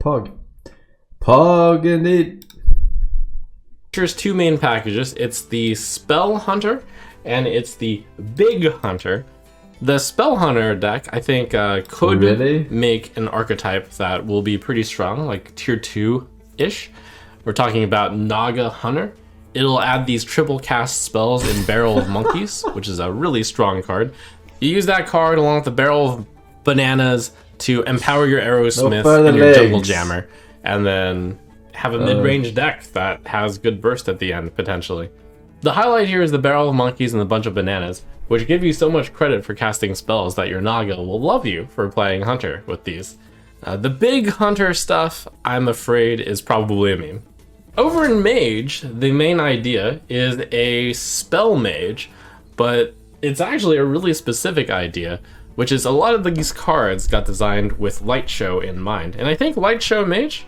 Pog. Pog indeed. There's two main packages. It's the Spell Hunter and it's the Big Hunter. The Spell Hunter deck, I think, could make an archetype that will be pretty strong, like tier 2-ish. We're talking about Naga Hunter. It'll add these triple cast spells in Barrel of Monkeys, which is a really strong card. You use that card along with the Barrel of Bananas to empower your Aerosmith and your Jungle Jammer, and then have a mid-range deck that has good burst at the end, potentially. The highlight here is the Barrel of Monkeys and the Bunch of Bananas, which give you so much credit for casting spells that your Naga will love you for playing Hunter with these. The Big Hunter stuff, I'm afraid, is probably a meme. Over in Mage, the main idea is a Spell Mage, but it's actually a really specific idea, which is a lot of these cards got designed with Light Show in mind. And I think Light Show Mage,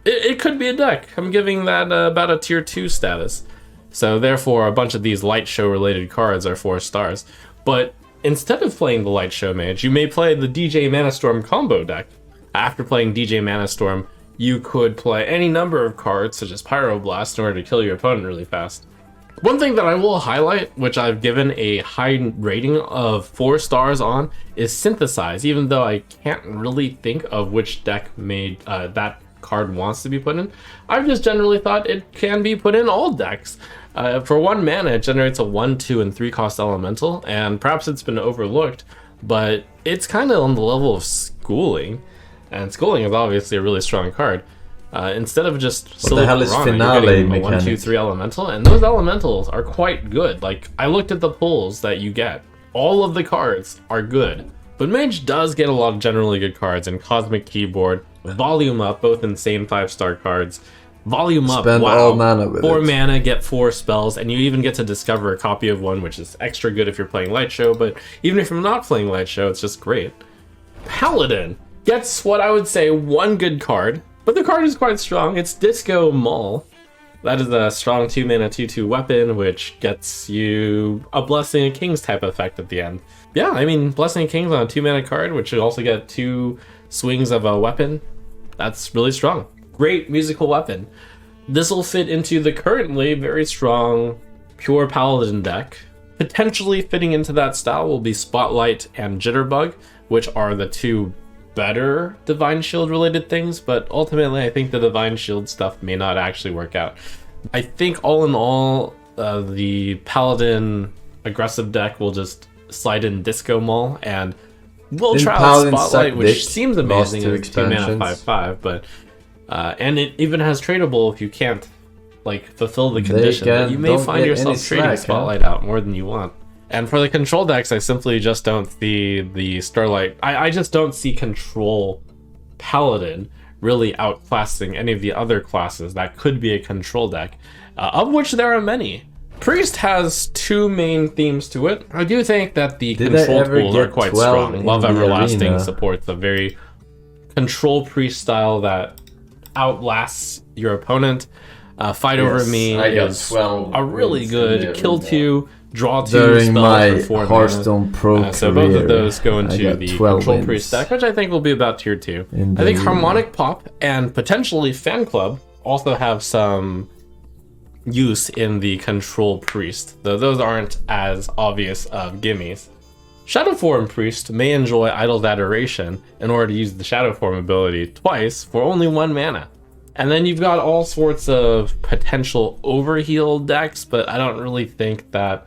it could be a deck. I'm giving that about a tier 2 status. So therefore, a bunch of these Light Show related cards are 4 stars. But instead of playing the Light Show Mage, you may play the DJ Manastorm combo deck. After playing DJ Manastorm, you could play any number of cards, such as Pyroblast, in order to kill your opponent really fast. One thing that I will highlight, which I've given a high rating of 4 stars on, is Synthesize, even though I can't really think of which deck made that card wants to be put in. I've just generally thought it can be put in all decks. For 1 mana, it generates a 1, 2, and 3 cost elemental, and perhaps it's been overlooked, but it's kind of on the level of Schooling, and Schooling is obviously a really strong card. Instead of just what the hell is Finale, you're getting a 1, 2, 3 elemental, and those elementals are quite good. Like, I looked at the pulls that you get. All of the cards are good. But Mage does get a lot of generally good cards in Cosmic Keyboard, Volume Up, both insane 5-star cards. Volume Up, spend all mana with 4 mana, get 4 spells, and you even get to discover a copy of one, which is extra good if you're playing Light Show, but even if you're not playing Light Show, it's just great. Paladin gets what I would say 1 good card, but the card is quite strong. It's Disco Maul. That is a strong 2 mana 2/2 weapon, which gets you a Blessing of Kings type effect at the end. Yeah, I mean, Blessing of Kings on a 2 mana card, which should also get 2 swings of a weapon. That's really strong. Great musical weapon. This will fit into the currently very strong pure Paladin deck. Potentially fitting into that style will be Spotlight and Jitterbug, which are the 2 better Divine Shield related things, but ultimately I think the Divine Shield stuff may not actually work out. I think all in all, the Paladin aggressive deck will just slide in Disco Maul, and we'll try out Spotlight, which seems amazing. It's 2 mana 5/5, but and it even has tradable if you can't like fulfill the condition. But you may find yourself trading Spotlight out more than you want. And for the control decks, I simply just don't see the Starlight. I just don't see control Paladin really outclassing any of the other classes that could be a control deck, of which there are many. Priest has 2 main themes to it. I do think that the control pools are quite strong. Love Everlasting supports a very control Priest style that outlasts your opponent. Fight Over Me is a really good kill 2, draw 2 during my spells for 4 Hearthstone mana. Pro So both of those go into the Control Priest deck, which I think will be about tier 2. I think Harmonic Pop and potentially Fan Club also have some use in the Control Priest, though those aren't as obvious of gimmies. Shadow Form Priest may enjoy Idle's Adoration in order to use the Shadow Form ability twice for only 1 mana. And then you've got all sorts of potential overheal decks, but I don't really think that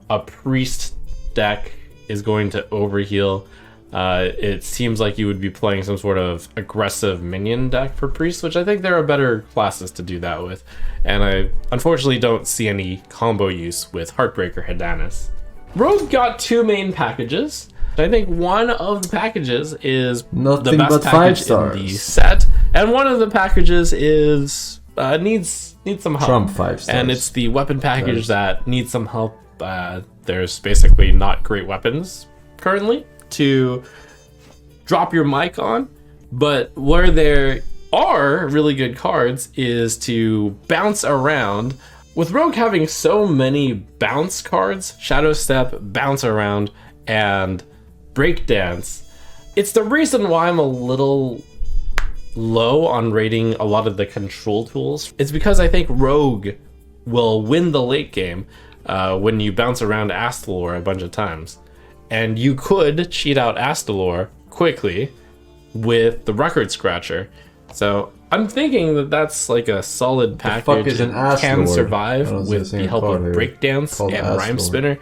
a Priest deck is going to overheal. It seems like you would be playing some sort of aggressive minion deck for Priest, which I think there are better classes to do that with. And I unfortunately don't see any combo use with Heartbreaker Hadanis. Rogue got 2 main packages. I think one of the packages is the best package in the set, and one of the packages is needs some help. Trump 5 stars. And it's the weapon package that needs some help. There's basically not great weapons currently to drop your mic on, but where there are really good cards is to bounce around. With Rogue having so many bounce cards, Shadow Step, Bounce Around, and Breakdance, it's the reason why I'm a little low on rating a lot of the control tools. It's because I think Rogue will win the late game when you bounce around Astalor a bunch of times. And you could cheat out Astalor quickly with the Record Scratcher. So I'm thinking that that's like a solid package that can survive with the help of Breakdance and Rhyme Spinner.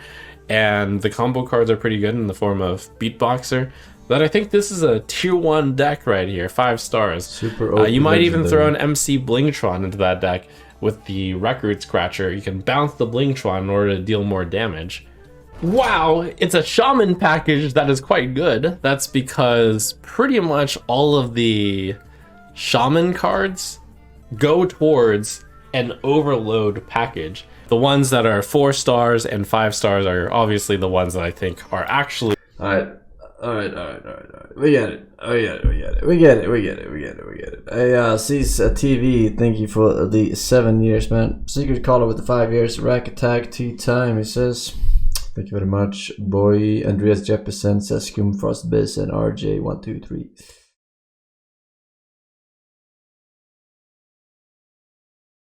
And the combo cards are pretty good in the form of Beatboxer. But I think this is a tier 1 deck right here, 5 stars. Super you might even throw an MC Blingtron into that deck with the Record Scratcher. You can bounce the Blingtron in order to deal more damage. Wow, it's a Shaman package that is quite good. That's because pretty much all of the Shaman cards go towards an Overload package. The ones that are 4 stars and 5 stars are obviously the ones that I think are actually... Alright. We get it. Hey, Cease TV, thank you for the 7 years, man. Secret Caller with the 5 years. Rack Attack, tea time, he says. Thank you very much. Boy, Andreas Jeppesen, Sescum, Frostbiz, and RJ123.